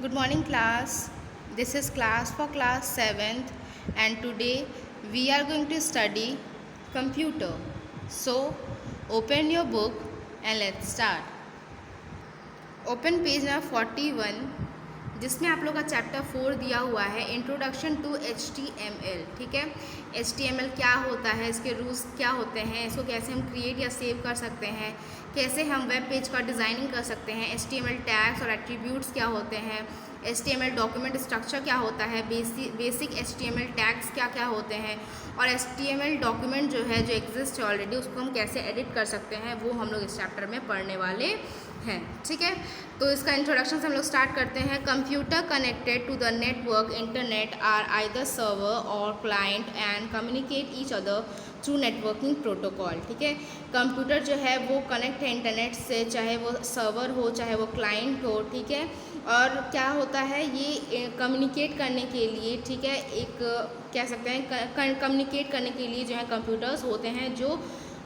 Good morning class. This is class for class 7th and today we are going to study computer. So open your book and let's start. Open page number 41 जिसमें आप लोग का chapter 4 दिया हुआ है introduction to HTML। ठीक है, HTML क्या होता है, इसके रूल्स क्या होते हैं, इसको कैसे हम क्रिएट या सेव कर सकते हैं, कैसे हम वेब पेज का डिज़ाइनिंग कर सकते हैं, HTML टैग्स और एट्रीब्यूट्स क्या होते हैं, HTML डॉक्यूमेंट स्ट्रक्चर क्या होता है, बेसिक HTML टैग्स क्या क्या होते हैं और HTML डॉक्यूमेंट जो है जो एग्जिस्ट है ऑलरेडी उसको हम कैसे एडिट कर सकते हैं वो हम लोग इस चैप्टर में पढ़ने वाले हैं। ठीक है, तो इसका इंट्रोडक्शन से हम लोग स्टार्ट करते हैं। Computer connected to the network internet are either server और client and communicate each other through networking protocol. ठीक है, कंप्यूटर जो है वो कनेक्ट है इंटरनेट से, चाहे वो सर्वर हो चाहे वो क्लाइंट हो। ठीक है, और क्या होता है ये कम्युनिकेट करने के लिए, ठीक है, एक कह सकते हैं कम्युनिकेट करने के लिए जो है कंप्यूटर्स होते हैं जो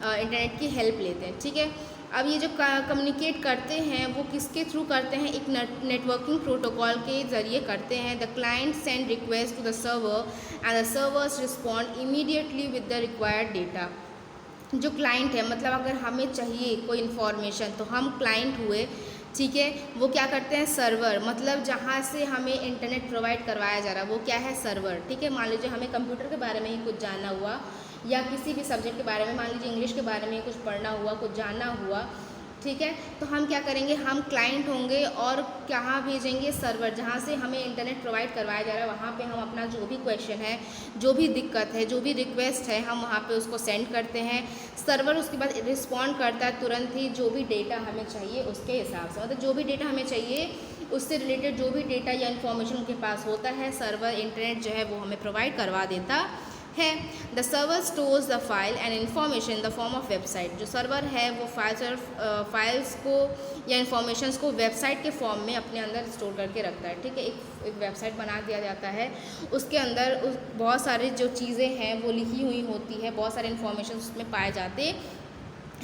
इंटरनेट की हेल्प लेते हैं। ठीक है, अब ये जो कम्युनिकेट करते हैं वो किसके थ्रू करते हैं, एक नेटवर्किंग प्रोटोकॉल के ज़रिए करते हैं। The client send request to the server and the servers respond immediately with the required data. जो क्लाइंट है मतलब अगर हमें चाहिए कोई इन्फॉर्मेशन तो हम क्लाइंट हुए। ठीक है, वो क्या करते हैं, सर्वर, मतलब जहाँ से हमें इंटरनेट प्रोवाइड करवाया जा रहा है वो क्या है, सर्वर। ठीक है, मान लीजिए हमें कंप्यूटर के बारे में ही कुछ जानना हुआ या किसी भी सब्जेक्ट के बारे में, मान लीजिए इंग्लिश के बारे में कुछ पढ़ना हुआ, कुछ जानना हुआ। ठीक है, तो हम क्या करेंगे, हम क्लाइंट होंगे और कहाँ भेजेंगे, सर्वर, जहाँ से हमें इंटरनेट प्रोवाइड करवाया जा रहा है वहाँ पे हम अपना जो भी क्वेश्चन है, जो भी दिक्कत है, जो भी रिक्वेस्ट है, हम वहाँ पे उसको सेंड करते हैं। सर्वर उसके बाद रिस्पॉन्ड करता है तुरंत ही जो भी डेटा हमें चाहिए उसके हिसाब से, मतलब जो भी डेटा हमें चाहिए उससे रिलेटेड जो भी डेटा या इन्फॉर्मेशन उनके पास होता है, सर्वर इंटरनेट जो है वो हमें प्रोवाइड करवा देता है। The server stores the file and information in the form of website. जो सर्वर है वो फाइल्स को या इन्फॉर्मेशंस को वेबसाइट के फॉर्म में अपने अंदर स्टोर करके रखता है। ठीक है, एक वेबसाइट बना दिया जाता है, उसके अंदर बहुत सारी जो चीज़ें हैं वो लिखी हुई होती है, बहुत सारे इन्फॉर्मेशन उसमें पाए जाते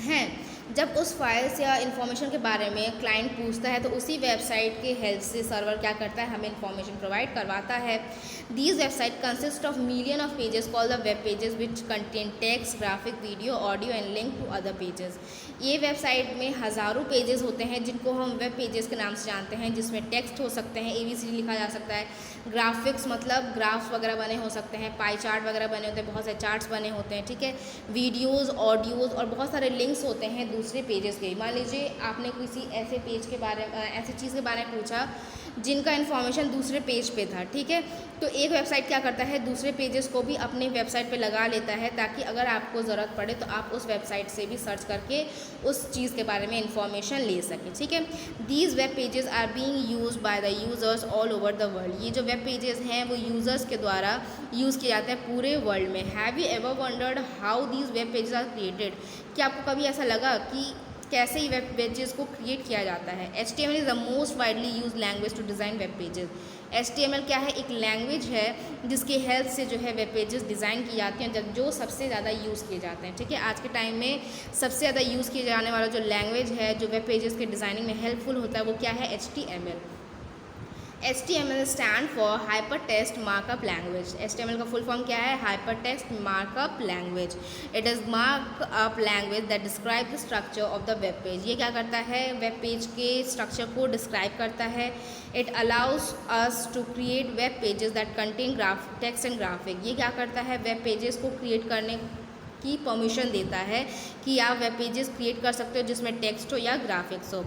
हैं। जब उस फाइल्स या इन्फॉर्मेशन के बारे में क्लाइंट पूछता है तो उसी वेबसाइट के हेल्प से सर्वर क्या करता है, हमें इन्फॉर्मेशन प्रोवाइड करवाता है। These website consist of million of pages called the web pages which contain text, graphic, video, audio and link to other pages. ये वेबसाइट में हज़ारों पेजेस होते हैं जिनको हम वेब पेजेस के नाम से जानते हैं, जिसमें टेक्स्ट हो सकते हैं, ABCD लिखा जा सकता है, ग्राफिक्स मतलब ग्राफ्स वगैरह बने हो सकते हैं, पाई चार्ट वगैरह बने होते हैं, बहुत सारे चार्ट्स बने होते हैं। ठीक है, वीडियोज़, ऑडियोज़ और बहुत सारे लिंक्स होते हैं दूसरे पेजेस के। मान लीजिए आपने किसी ऐसे पेज के बारे में, ऐसी चीज़ के बारे में पूछा जिनका इन्फॉर्मेशन दूसरे पेज पे था। ठीक है, तो एक वेबसाइट क्या करता है, दूसरे पेजेस को भी अपने वेबसाइट पे लगा लेता है ताकि अगर आपको ज़रूरत पड़े तो आप उस वेबसाइट से भी सर्च करके उस चीज़ के बारे में इंफॉर्मेशन ले सकें। ठीक है, these web pages are being use by the users all over the world. ये जो वेब पेजेस हैं वो यूज़र्स के द्वारा यूज़ किए जाते हैं पूरे वर्ल्ड में। Have you ever wondered how these web pages are created? क्या आपको कभी ऐसा लगा कि कैसे ही वेब पेजेस को क्रिएट किया जाता है? HTML is the most widely use language to design web pages. HTML क्या है, एक लैंग्वेज है जिसकी हेल्प से जो है वेब पेजेस डिज़ाइन की जाती हैं, जो सबसे ज़्यादा यूज़ किए जाते हैं। ठीक है, आज के टाइम में सबसे ज़्यादा यूज़ किए जाने वाला जो लैंग्वेज है जो वेब पेजेस के डिज़ाइनिंग में हेल्पफुल होता है वो क्या है, HTML। HTML stand for hypertext markup language. HTML का फुल फॉर्म क्या है, hypertext markup language. It is markup language that describe the structure of the web page. ये क्या करता है, वेब पेज के स्ट्रक्चर को डिस्क्राइब करता है। It allows us to create web pages that contain text and graphic. ये क्या करता है, वेब पेजेस को क्रिएट करने की परमिशन देता है कि आप वेब पेजेस क्रिएट कर सकते हो जिसमें टेक्स्ट हो या ग्राफिक्स हो।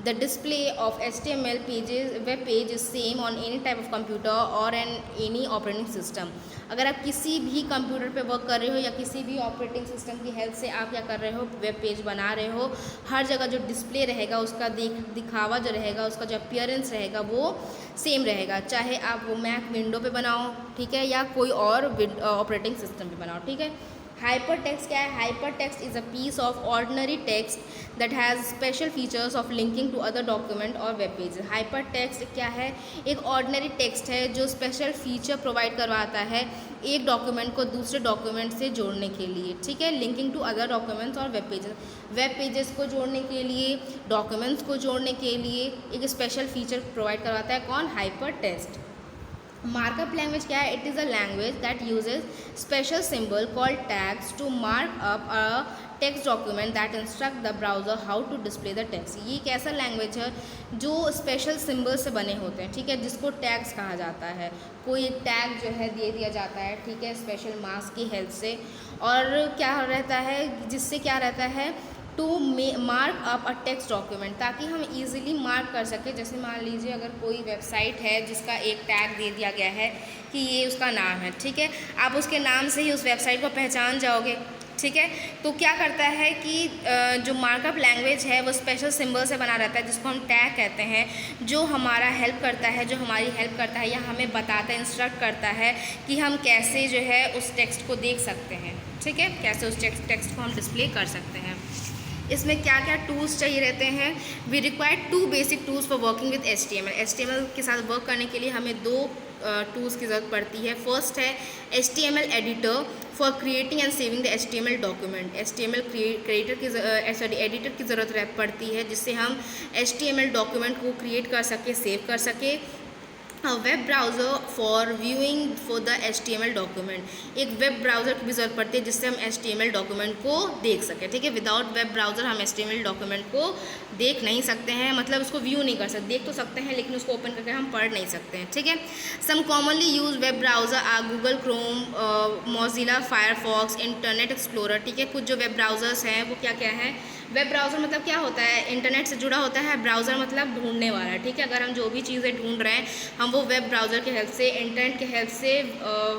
The display of HTML pages web page is same on any type of computer और एनी ऑपरेटिंग सिस्टम। अगर आप किसी भी कंप्यूटर पे वर्क कर रहे हो या किसी भी ऑपरेटिंग सिस्टम की हेल्प से आप क्या कर रहे हो, वेब पेज बना रहे हो, हर जगह जो डिस्प्ले रहेगा उसका दिखावा जो रहेगा, उसका जो अपीयरेंस रहेगा वो सेम रहेगा, चाहे आप वो मैक विंडो पे बनाओ, ठीक है, या कोई और ऑपरेटिंग सिस्टम पे बनाओ। ठीक है, हाइपर टेक्स्ट क्या है? Hyper text is a piece of ordinary text that has special features of linking to other document और वेब पेज। हाइपर टेक्स्ट क्या है? एक ऑर्डिनरी टेक्स्ट है जो स्पेशल फीचर प्रोवाइड करवाता है एक डॉक्यूमेंट को दूसरे डॉक्यूमेंट से जोड़ने के लिए, ठीक है, लिंकिंग टू अदर डॉक्यूमेंट्स और वेब पेजेस को जोड़ने के लिए, डॉक्यूमेंट्स को जोड़ने के लिए एक स्पेशल फीचर प्रोवाइड करवाता है कौन? Hyper text. मार्कअप लैंग्वेज क्या है? It is a language that uses special symbol called tags to mark up a text document that instruct the browser how to display the text. ये एक ऐसा language है जो स्पेशल सिंबल से बने होते हैं, ठीक है, जिसको टैग्स कहा जाता है। कोई टैग जो है दे दिया जाता है, ठीक है, स्पेशल मार्क्स की हेल्प से, और क्या रहता है, जिससे क्या रहता है, to mark up a text document, ताकि हम इजीली मार्क कर सकें। जैसे मान लीजिए अगर कोई वेबसाइट है जिसका एक टैग दे दिया गया है कि ये उसका नाम है, ठीक है, आप उसके नाम से ही उस वेबसाइट को पहचान जाओगे, ठीक है। तो क्या करता है कि जो मार्कअप लैंग्वेज है वो स्पेशल सिंबल से बना रहता है, जिसको हम टैग कहते हैं, जो हमारा हेल्प करता है, जो हमारी हेल्प करता है या हमें बताता है, इंस्ट्रक्ट करता है कि हम कैसे जो है उस टेक्स्ट को देख सकते हैं, ठीक है, कैसे उस टेक्स्ट को हम डिस्प्ले कर सकते हैं। इसमें क्या क्या टूल्स चाहिए रहते हैं? We require 2 basic tools for working with HTML के साथ वर्क करने के लिए हमें 2 टूल्स की ज़रूरत पड़ती है। फर्स्ट है HTML editor for creating and saving the HTML document. HTML editor की ज़रूरत पड़ती है, जिससे हम HTML डॉक्यूमेंट को क्रिएट कर सके, सेव कर सके। Web browser for viewing for the HTML document. एक वेब ब्राउज़र की भी ज़रूरत पड़ती है जिससे हम HTML डॉक्यूमेंट को देख सकें, ठीक है। विदाउट वेब ब्राउज़र हम HTML डॉक्यूमेंट को देख नहीं सकते हैं, मतलब उसको व्यू नहीं कर सकते, देख तो सकते हैं लेकिन उसको ओपन करके हम पढ़ नहीं सकते हैं, ठीक है। Some commonly use web browser are Google Chrome, Mozilla Firefox, Internet Explorer, ठीक है। कुछ जो वेब ब्राउज़र्स हैं वो क्या क्या हैं? वेब ब्राउज़र मतलब क्या होता है? इंटरनेट से जुड़ा होता है। ब्राउज़र मतलब ढूंढने वाला, ठीक है। अगर हम जो भी चीज़ें ढूंढ रहे हैं हम वो वेब ब्राउज़र की हेल्प से, इंटरनेट की हेल्प से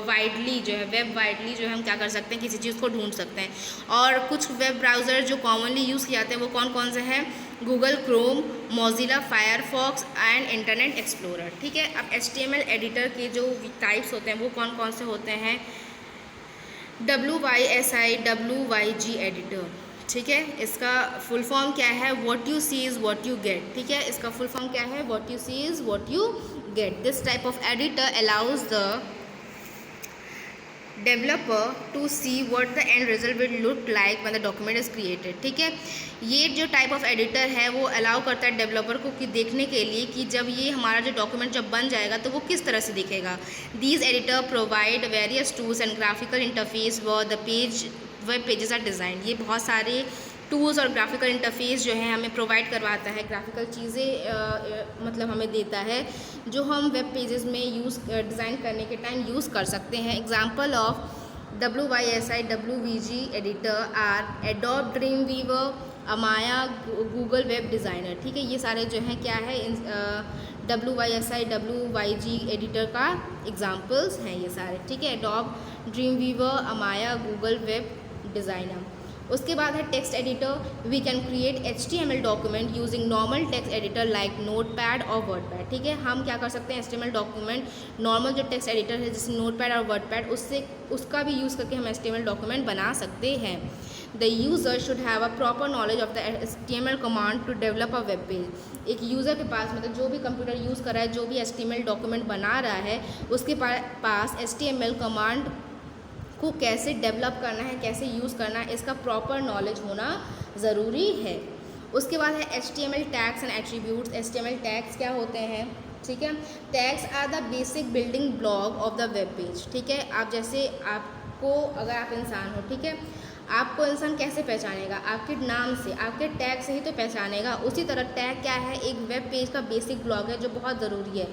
वाइडली जो है, वेब वाइडली जो है हम क्या कर सकते हैं, किसी चीज़ को ढूंढ सकते हैं। और कुछ वेब ब्राउज़र जो कॉमनली यूज़ किए जाते हैं वो कौन कौन से हैं? Google Chrome, Mozilla Firefox and internet Explorer, ठीक है। अब HTML एडिटर के जो टाइप्स होते हैं वो कौन कौन से होते हैं? WYSI, WYG एडिटर, ठीक है। इसका फुल फॉर्म क्या है? What you see is what you get, ठीक है। इसका फुल फॉर्म क्या है? What you see is what you get. This type of editor allows the developer to see what the end result will look like when the document is created, ठीक है। ये जो type of editor है वो allow करता है developer को कि देखने के लिए कि जब ये हमारा जो डॉक्यूमेंट जब बन जाएगा तो वो किस तरह से दिखेगा। These editor provide various tools and graphical interface व the web pages are design. ये बहुत सारे टूल्स और ग्राफिकल इंटरफेस जो है हमें प्रोवाइड करवाता है, ग्राफिकल चीज़ें मतलब हमें देता है जो हम वेब पेजेस में डिज़ाइन करने के टाइम यूज़ कर सकते हैं। Example of WYSI, WVG editor are Adobe Dreamweaver, Amaya, Google web designer, ठीक है। ये सारे जो हैं क्या है, WYSI, WYG एडिटर का एग्जाम्पल्स हैं ये सारे, ठीक है। Adobe Dreamweaver, Amaya, Google web designer. उसके बाद है text editor. We can create HTML document using normal text editor like Notepad और वर्डपैड, ठीक है। हम क्या कर सकते हैं? HTML डॉक्यूमेंट नॉर्मल जो टेक्स्ट एडिटर है जैसे नोटपैड और वर्डपैड, उसका भी यूज़ करके हम HTML डॉक्यूमेंट बना सकते हैं। The user should have a proper knowledge of the HTML command to develop a web page. एक यूज़र के पास, मतलब जो भी कंप्यूटर यूज़ कर रहा है, जो भी HTML डॉक्यूमेंट बना रहा है, उसके पास HTML कमांड को कैसे डेवलप करना है, कैसे यूज़ करना है, इसका प्रॉपर नॉलेज होना ज़रूरी है। उसके बाद है HTML tags and attributes. HTML tags क्या होते हैं, ठीक है। Tags are the basic building block of the web page, ठीक है। आप जैसे आपको, अगर आप इंसान हो, ठीक है, आपको इंसान कैसे पहचानेगा? आपके नाम से, आपके टैग से ही तो पहचानेगा। उसी तरह टैग क्या है? एक वेब पेज का बेसिक ब्लॉक है जो बहुत ज़रूरी है।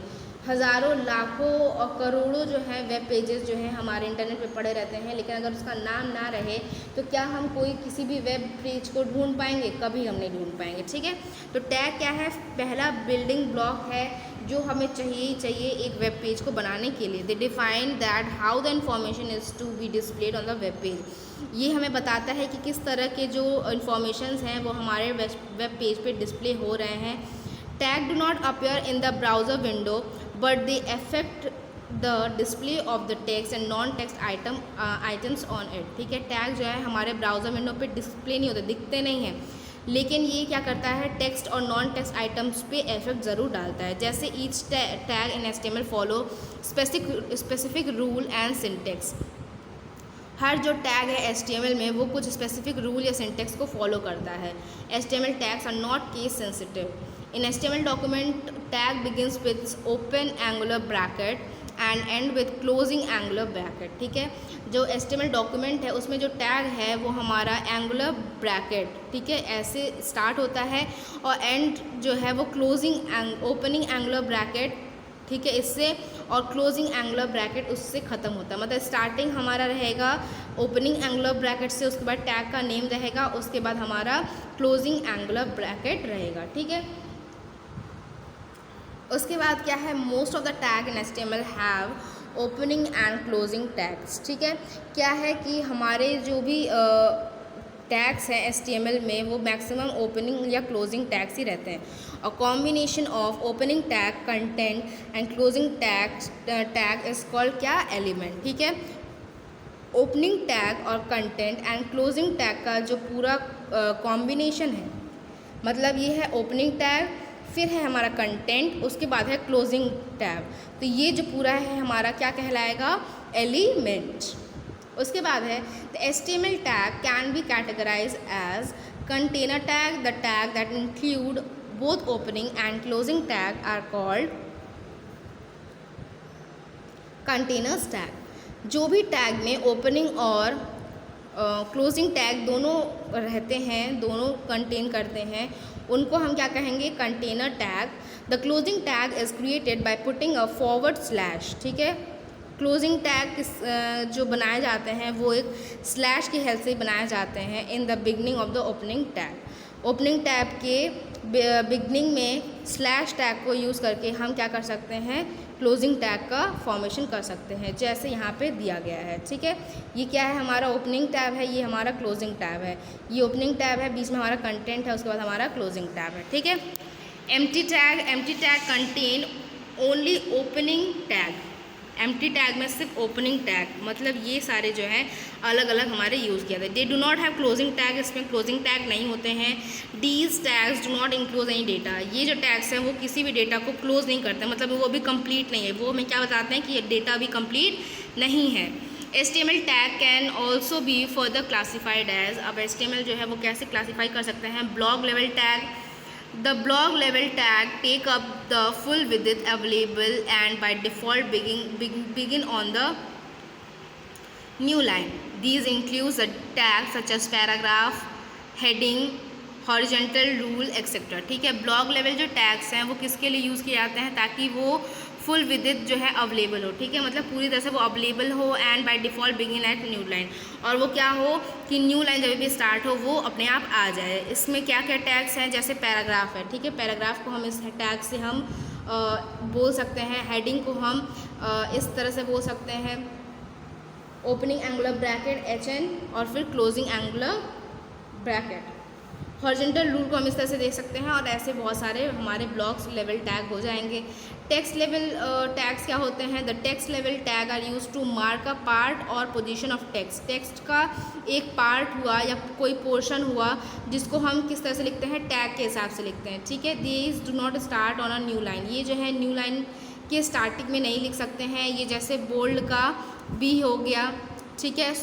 हज़ारों, लाखों और करोड़ों जो है वेब पेजेस जो हैं हमारे इंटरनेट पे पड़े रहते हैं, लेकिन अगर उसका नाम ना रहे तो क्या हम कोई किसी भी वेब पेज को ढूंढ पाएंगे? कभी हम नहीं ढूंढ पाएंगे, ठीक है। तो टैग क्या है? पहला बिल्डिंग ब्लॉक है जो हमें चाहिए एक वेब पेज को बनाने के लिए। They define that how the information is to be displayed on the web page. ये हमें बताता है कि किस तरह के जो इंफॉर्मेशंस हैं वो हमारे वेब पेज पे डिस्प्ले हो रहे हैं। Tag do not appear in the browser window but they affect the display of the text and non text items on it. ठीक है, टैग जो है हमारे ब्राउज़र विंडो पे डिस्प्ले नहीं होते, दिखते नहीं हैं, लेकिन ये क्या करता है, टेक्स्ट और नॉन टेक्स्ट आइटम्स पे इफेक्ट ज़रूर डालता है। जैसे each tag in HTML follow specific rule and syntax. हर जो टैग है HTML में वो कुछ स्पेसिफिक रूल या सिंटेक्स को फॉलो करता है। HTML tags are not case sensitive. In HTML document tag begins with open angular bracket and end with closing angular bracket. ठीक है, जो HTML डॉक्यूमेंट है उसमें जो टैग है वो हमारा एंगुलर ब्रैकेट, ठीक है, ऐसे स्टार्ट होता है और एंड जो है वो क्लोजिंग ओपनिंग एंगुलर ब्रैकेट, ठीक है, इससे, और क्लोजिंग एंगुलर ब्रैकेट उससे ख़त्म होता है। मतलब स्टार्टिंग हमारा रहेगा ओपनिंग एंगुलर ब्रैकेट से, उसके बाद टैग का नेम रहेगा, उसके बाद हमारा क्लोजिंग एंगुलर ब्रैकेट रहेगा। ठीक है, उसके बाद क्या है, most of the tag in HTML have opening and closing tags. ठीक है, क्या है कि हमारे जो भी टैग्स हैं HTML में वो मैक्सिमम ओपनिंग या क्लोजिंग टैग्स ही रहते हैं। और combination of opening tag content and closing tag is called क्या, एलिमेंट। ठीक है, ओपनिंग टैग और कंटेंट एंड क्लोजिंग टैग का जो पूरा कॉम्बिनेशन है, मतलब ये है ओपनिंग टैग, फिर है हमारा कंटेंट, उसके बाद है क्लोजिंग टैग, तो ये जो पूरा है हमारा क्या कहलाएगा, एलिमेंट। उसके बाद है the HTML tag can be categorize as container tag. The tag that include both opening and closing tag are called containers tag. जो भी टैग में ओपनिंग और क्लोजिंग टैग दोनों रहते हैं, दोनों कंटेन करते हैं, उनको हम क्या कहेंगे, container tag. The closing tag is created by putting a forward slash. ठीक है, क्लोजिंग टैग जो बनाए जाते हैं वो एक स्लैश की हेल्प से बनाए जाते हैं in the beginning of the opening tag. Opening tag के बिगनिंग में स्लैश टैग को यूज़ करके हम क्या कर सकते हैं, क्लोजिंग टैग का फॉर्मेशन कर सकते हैं, जैसे यहाँ पे दिया गया है। ठीक है, ये क्या है, हमारा ओपनिंग टैब है, ये हमारा क्लोजिंग टैब है, ये ओपनिंग टैब है, बीच में हमारा कंटेंट है, उसके बाद हमारा क्लोजिंग टैब है। ठीक है, empty tag contain only opening tag. Empty tag में सिर्फ ओपनिंग टैग, मतलब ये सारे जो हैं अलग अलग हमारे यूज़ किया था। They do not have closing tag, इसमें क्लोजिंग टैग नहीं होते हैं। These tags do not include any data. ये जो टैग्स हैं वो किसी भी डेटा को क्लोज नहीं करते, मतलब वो भी कंप्लीट नहीं है, वो हमें क्या बताते हैं कि ये डेटा भी कंप्लीट नहीं है। HTML tag can also be further classified as. अब HTML जो है वो कैसे क्लासीफाई कर सकते हैं, blog level tag. The blog level tag take up the full width available and by default begin on the new line. These include the tags such as paragraph, heading, horizontal rule, etc. ठीक है, blog level जो tags हैं वो किसके लिए use किए जाते हैं, ताकि वो फुल विदित जो है अवेलेबल हो। ठीक है, मतलब पूरी तरह से वो अवेलेबल हो and by default begin eight new line, और वो क्या हो कि न्यू लाइन जब भी स्टार्ट हो वो अपने आप आ जाए। इसमें क्या क्या टैग्स हैं, जैसे पैराग्राफ है। ठीक है, पैराग्राफ को हम इस टैग से हम बोल सकते हैं। हेडिंग को हम इस तरह से बोल सकते हैं, ओपनिंग एंगुलर ब्रैकेट HN और फिर closing angular bracket. Horizontal rule को हम इस तरह से देख सकते हैं, और ऐसे बहुत सारे हमारे ब्लॉक्स लेवल टैग हो जाएंगे। टेक्स्ट लेवल टैग्स क्या होते हैं, the text level tag are use to mark a part और पोजीशन ऑफ टेक्स्ट। टेक्स्ट का एक पार्ट हुआ या कोई पोर्शन हुआ जिसको हम किस तरह से लिखते हैं, टैग के हिसाब से लिखते हैं। ठीक है, these do not start on a new line. ये जो है न्यू लाइन के स्टार्टिंग में नहीं लिख सकते हैं। ये जैसे बोल्ड का B हो गया, ठीक है,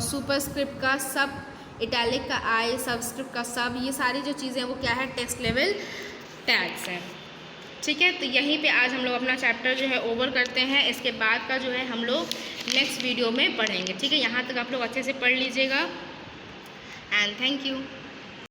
सुपरस्क्रिप्ट का सब, इटैलिक का I, सबस्क्रिप्ट का सब, ये सारी जो चीज़ें हैं वो क्या है, टेक्स्ट लेवल टैग्स हैं। ठीक है, तो यहीं पे आज हम लोग अपना चैप्टर जो है ओवर करते हैं। इसके बाद का जो है हम लोग नेक्स्ट वीडियो में पढ़ेंगे। ठीक है, यहाँ तक आप लोग अच्छे से पढ़ लीजिएगा एंड थैंक यू।